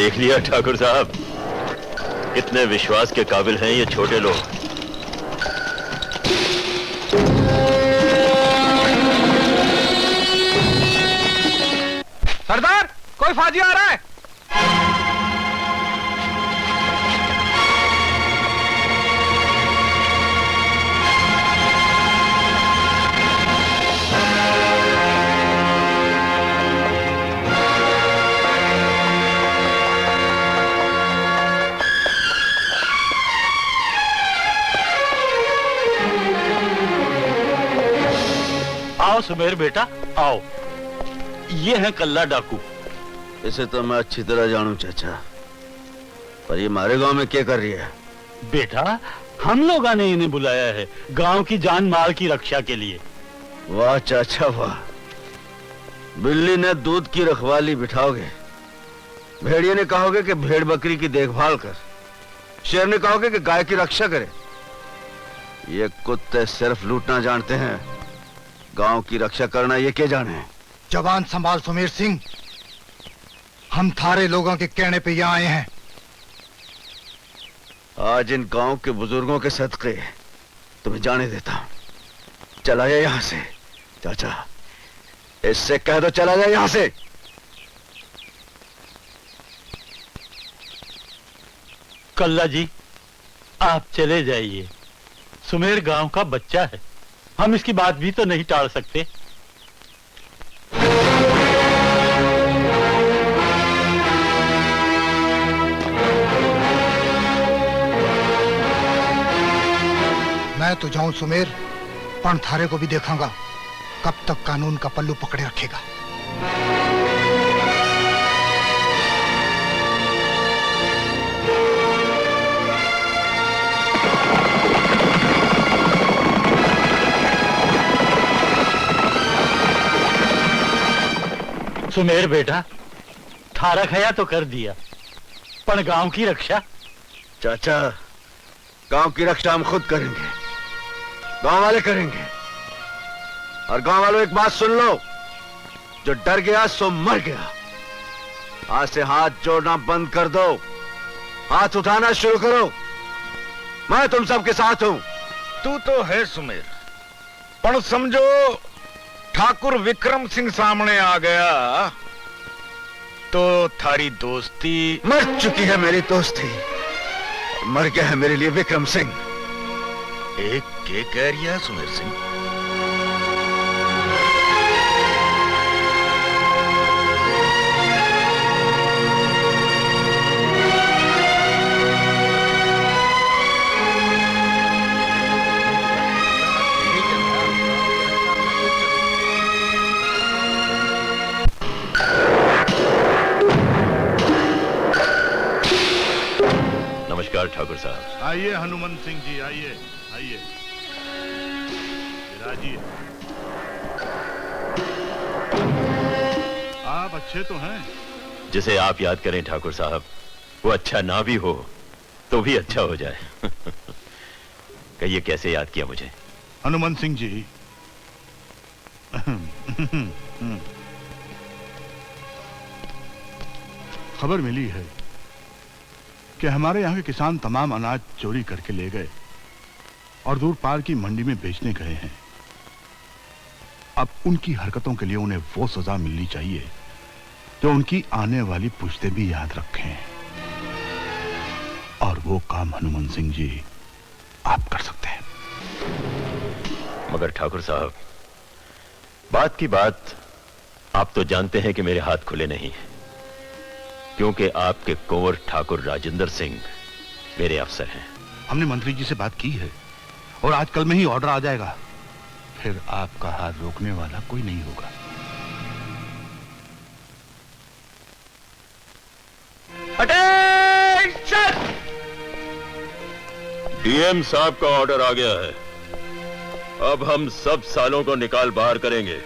देख लिया ठाकुर साहब, कितने विश्वास के काबिल हैं ये छोटे लोग। सरदार, कोई फौजी आ रहा है। आओ सुमेर बेटा, आओ। ये है कल्ला डाकू। इसे तो मैं अच्छी तरह जानूं चाचा, पर ये हमारे गांव में क्या कर रही है? बेटा, हम लोगों ने इन्हें बुलाया है गांव की जान माल की रक्षा के लिए। वाह चाचा वाह। बिल्ली ने दूध की रखवाली बिठाओगे, भेड़िए ने कहोगे कि भेड़ बकरी की देखभाल कर, शेर ने कहोगे कि गाय की रक्षा करे। ये कुत्ते सिर्फ लूटना जानते हैं, गांव की रक्षा करना ये क्या जाने। जवान संभाल सुमेर सिंह, हम थारे लोगों के कहने पे यहाँ आए हैं। आज इन गांव के बुजुर्गों के सदके तुम्हें जाने देता हूं। चला जाए यहां से चाचा, इससे कह दो चला जाए यहां से। कल्ला जी, आप चले जाइए। सुमेर गांव का बच्चा है, हम इसकी बात भी तो नहीं टाल सकते। मैं तो जाऊं सुमेर, पण थारे को भी देखूंगा कब तक कानून का पल्लू पकड़े रखेगा। सुमेर बेटा, थारा खया तो कर दिया, पर गांव की रक्षा? चाचा, गांव की रक्षा हम खुद करेंगे, गांव वाले करेंगे। और गांव वालों एक बात सुन लो, जो डर गया सो मर गया। आज से हाथ जोड़ना बंद कर दो, हाथ उठाना शुरू करो। मैं तुम सबके साथ हूं। तू तो है सुमेर, पर समझो ठाकुर विक्रम सिंह सामने आ गया तो थारी दोस्ती मर चुकी है। मेरी दोस्ती मर गया है मेरे लिए विक्रम सिंह। एक के कह रही है सुमेर सिंह? नमस्कार ठाकुर साहब। आइए हनुमान सिंह जी, आइए आइए, राजी। आप अच्छे तो हैं? जिसे आप याद करें ठाकुर साहब, वो अच्छा ना भी हो तो भी अच्छा हो जाए। कहिए कैसे याद किया मुझे? हनुमान सिंह जी, खबर मिली है कि हमारे यहाँ के किसान तमाम अनाज चोरी करके ले गए और दूर पार की मंडी में बेचने गए हैं। अब उनकी हरकतों के लिए उन्हें वो सजा मिलनी चाहिए जो उनकी आने वाली पुश्तें भी याद रखें। और वो काम हनुमान सिंह जी आप कर सकते हैं। मगर ठाकुर साहब, बात की बात, आप तो जानते हैं कि मेरे हाथ खुले नहीं हैं, क्योंकि आपके कुंवर ठाकुर राजेंद्र सिंह मेरे अफसर हैं। हमने मंत्री जी से बात की है और आज कल में ही ऑर्डर आ जाएगा, फिर आपका हाथ रोकने वाला कोई नहीं होगा। अटेंशन! डीएम साहब का ऑर्डर आ गया है। अब हम सब सालों को निकाल बाहर करेंगे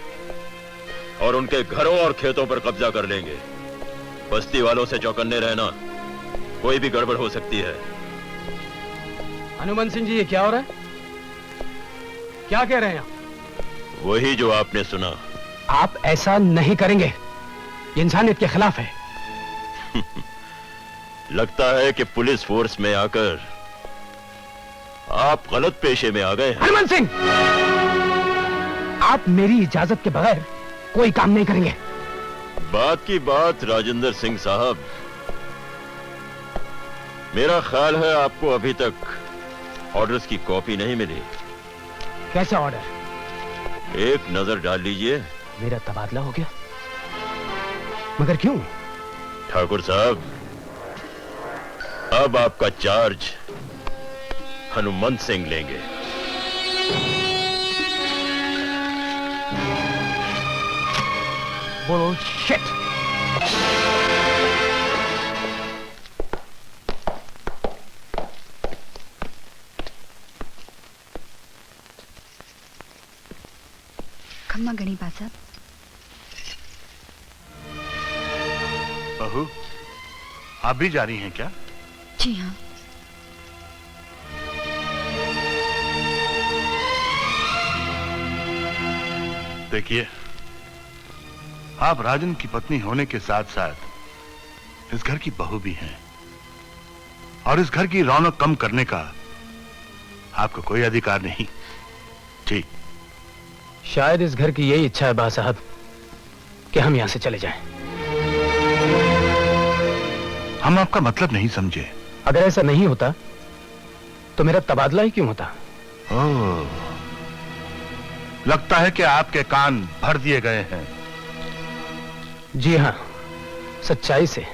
और उनके घरों और खेतों पर कब्जा कर लेंगे। बस्ती वालों से चौकन्ने रहना, कोई भी गड़बड़ हो सकती है। हनुमान सिंह जी, ये क्या हो रहा है? क्या कह रहे हैं आप? वही जो आपने सुना। आप ऐसा नहीं करेंगे, ये इंसानियत के खिलाफ है। लगता है कि पुलिस फोर्स में आकर आप गलत पेशे में आ गए हैं। हनुमान सिंह, आप मेरी इजाजत के बगैर कोई काम नहीं करेंगे। बात की बात राजेंद्र सिंह साहब, मेरा ख्याल है आपको अभी तक ऑर्डर्स की कॉपी नहीं मिली। कैसा ऑर्डर? एक नजर डाल लीजिए। मेरा तबादला हो गया? मगर क्यों? ठाकुर साहब, अब आपका चार्ज हनुमंत सिंह लेंगे। बुलशिट। खम्मा गणी बा साहब। बहू, आप भी जा रही हैं क्या? जी हाँ। देखिए, आप राजन की पत्नी होने के साथ साथ इस घर की बहू भी हैं, और इस घर की रौनक कम करने का आपको कोई अधिकार नहीं। जी। शायद इस घर की यही इच्छा है बा साहब कि हम यहां से चले जाएं। हम आपका मतलब नहीं समझे। अगर ऐसा नहीं होता तो मेरा तबादला ही क्यों होता? ओह, लगता है कि आपके कान भर दिए गए हैं। जी हां, सच्चाई से।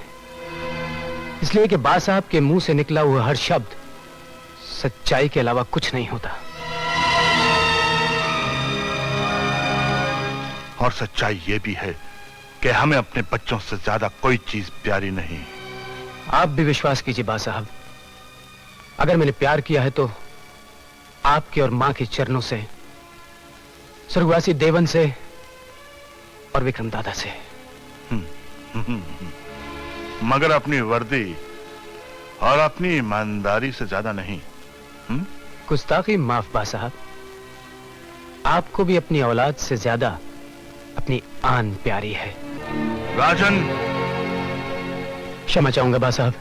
इसलिए कि बा साहब के मुंह से निकला हुआ हर शब्द सच्चाई के अलावा कुछ नहीं होता। और सच्चाई यह भी है कि हमें अपने बच्चों से ज्यादा कोई चीज प्यारी नहीं। आप भी विश्वास कीजिए बा साहब, अगर मैंने प्यार किया है तो आपके और मां के चरणों से, स्वर्गवासी देवन से और विक्रम दादा से। मगर अपनी वर्दी और अपनी ईमानदारी से ज्यादा नहीं। गुस्ताखी माफ बा साहब, आपको भी अपनी औलाद से ज्यादा अपनी आन प्यारी है। राजन, क्षमा चाहूंगा बा साहब,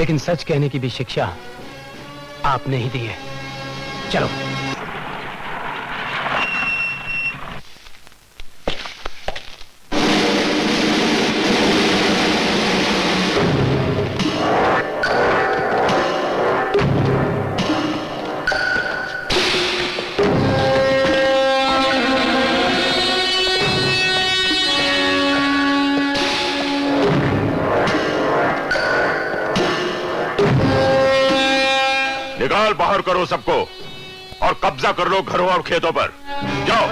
लेकिन सच कहने की भी शिक्षा आपने ही दी है। चलो। निकाल बाहर करो सबको और कब्जा कर लो घरों और खेतों पर। जाओ।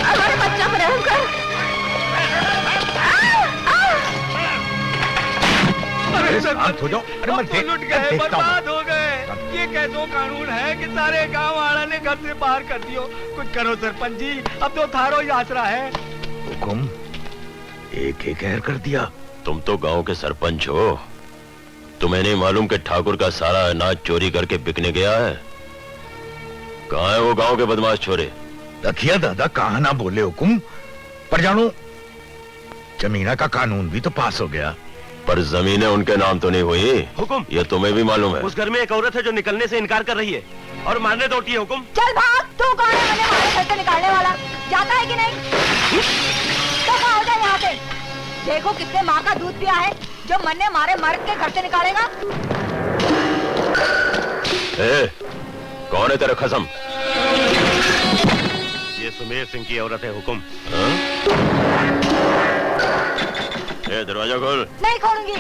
हमारे बच्चा पर रहम कर। शांत हो जाओ। अरे मैं लुट गए, बर्बाद हो गए। ये कैसो कानून है कि सारे गांव वाला ने घर से बाहर कर दियो। कुछ करो सरपंच जी, अब तो थारो ही आसरा है। हुकुम एक एक गैर कर दिया। तुम तो गांव के सरपंच हो, तुम्हें नहीं मालूम कि ठाकुर का सारा अनाज चोरी करके बिकने गया है? कहाँ है वो गांव के बदमाश छोरे? रखिया दादा, कहा ना बोले हुकुम। पर जानो, जमीना का कानून भी तो पास हो गया। पर जमीनें उनके नाम तो नहीं हुई। हुकुम, ये तुम्हें भी मालूम है। उस घर में एक औरत है जो निकलने से इनकार कर रही है और मारने दौड़ती है। हुकुम, चल भाग, तू कौन है मैंने हमारे घर से निकालने वाला? जाता है कि नहीं? दफा हो जाए यहाँ से। देखो किसने माँ का दूध पिया है जो मन ने मारे मर्द के घर से निकालेगा। ए, कौन है तेरा खसम? ये सुमेर सिंह की औरत है। हुकुम, दरवाजा खोल। नहीं खोलूंगी,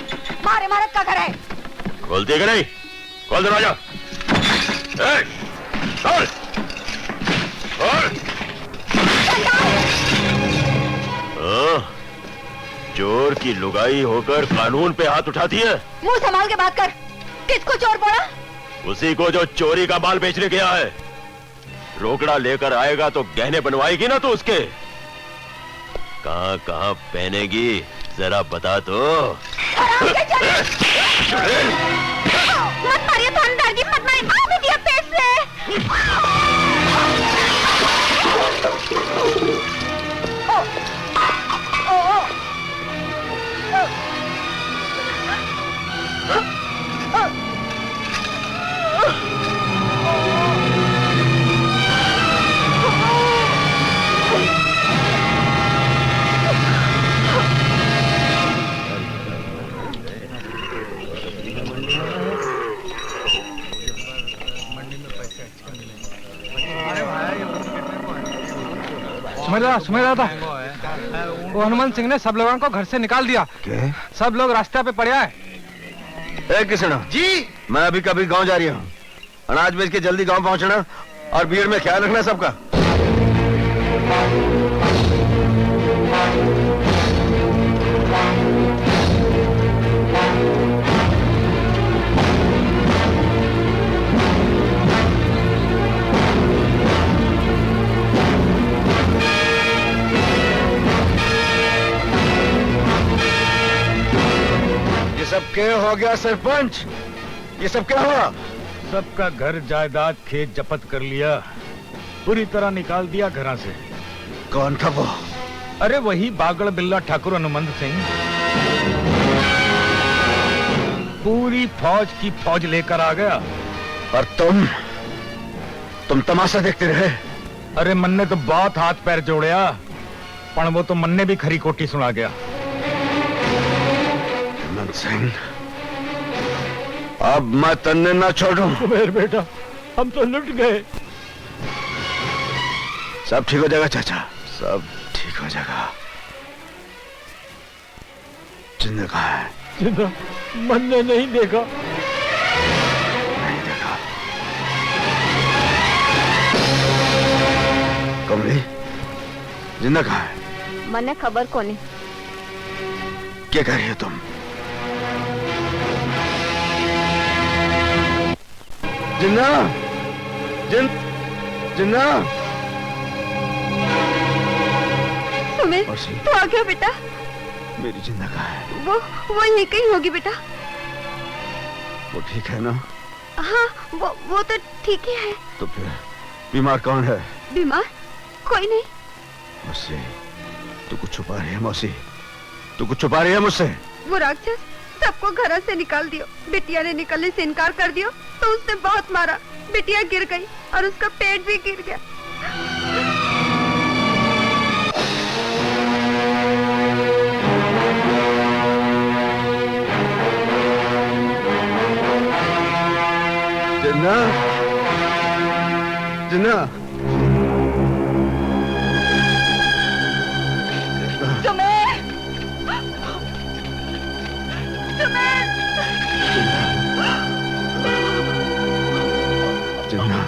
मारे मर्द का घर है। खोलती है कि नहीं? खोल दरवाजा। खोल। चोर की लुगाई होकर कानून पे हाथ उठाती है। मुंह संभाल के बात कर। किसको चोर बोला? उसी को जो चोरी का माल बेचने गया है। रोकड़ा लेकर आएगा तो गहने बनवाएगी ना तो उसके। कहां कहां पहनेगी जरा बता तो। आगे चलिए। मत मारिए थानेदार जी, मत मारिए। आओ बिटिया पेट से। सुमेरा था। वो हनुमंत सिंह ने सब लोगों को घर से निकाल दिया। क्या? सब लोग रास्ते पे पड़े हैं। ए किसना जी, मैं अभी कभी गांव जा रही हूँ। अनाज बेच के जल्दी गांव पहुंचना और भीड़ में ख्याल रखना सबका। ये सब क्या हो गया सरपंच? ये सब क्या हुआ? सबका घर जायदाद खेत जब्त कर लिया, पूरी तरह निकाल दिया घरा से। कौन था वो? अरे वही बागड़ बिल्ला ठाकुर हनुमंत सिंह। पूरी फौज की फौज लेकर आ गया। और तुम तमाशा देखते रहे? अरे मन ने तो बहुत हाथ पैर जोड़या, पर वो तो मन ने भी खरी कोटी सुना गया। हनुमंत सिंह, अब मैं तन्ने ना छोड़ूं। सुमेर बेटा, हम तो लुट गए। सब ठीक हो जाएगा चाचा, सब ठीक हो जाएगा। जिंदा कहाँ है? जिंदा मन ने नहीं देखा। नहीं देखा। कमली, जिंदा कहाँ है? मने खबर कोनी। क्या कर रही हो तुम? जिन्ना, जिन्ना। सुमेर, तू आ गया बेटा। मेरी जिंदा कहाँ है? वो यहीं कहीं होगी बेटा। वो ठीक है ना? हाँ, वो तो ठीक ही है। तो फिर बीमार कौन है? बीमार कोई नहीं। मुझसे तू कुछ छुपा रही है मौसी? तू कुछ छुपा रही है मुझसे? वो राक्षस सबको घर से निकाल दियो। बिटिया ने निकलने से इनकार कर दियो तो उसने बहुत मारा। बिटिया गिर गई और उसका पेट भी गिर गया। जिन्ना, जिन्ना। सुमेर, सुमेर। जिन्ना,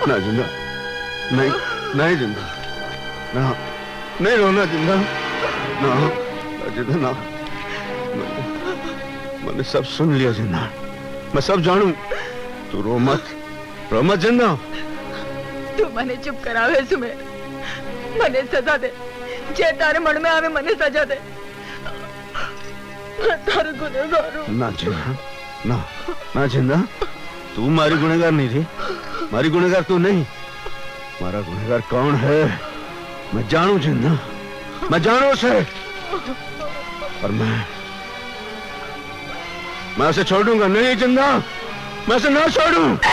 ना जिन्ना, नहीं, नहीं जिन्ना, ना, नहीं रोना जिन्ना, ना, जिन्ना ना। मैंने सब सुन लिया जिन्ना, मैं सब जानू। तू रो मत जिन्ना। तू मने चुप करावे सुमेर, मने सजा दे। जे तारे मन में आवे मने सजा दे। तारे गुनहगार हूं। ना जिन्ना, ना जिन्ना। तू मारी गुनहगार नहीं थी। मारी गुनहगार तू नहीं। मारा गुनहगार कौन है मैं जानू जिन्ना, मैं जानू उसे। और मैं उसे छोड़ दूंगा नहीं जिन्ना, मैं उसे ना छोड़ूं।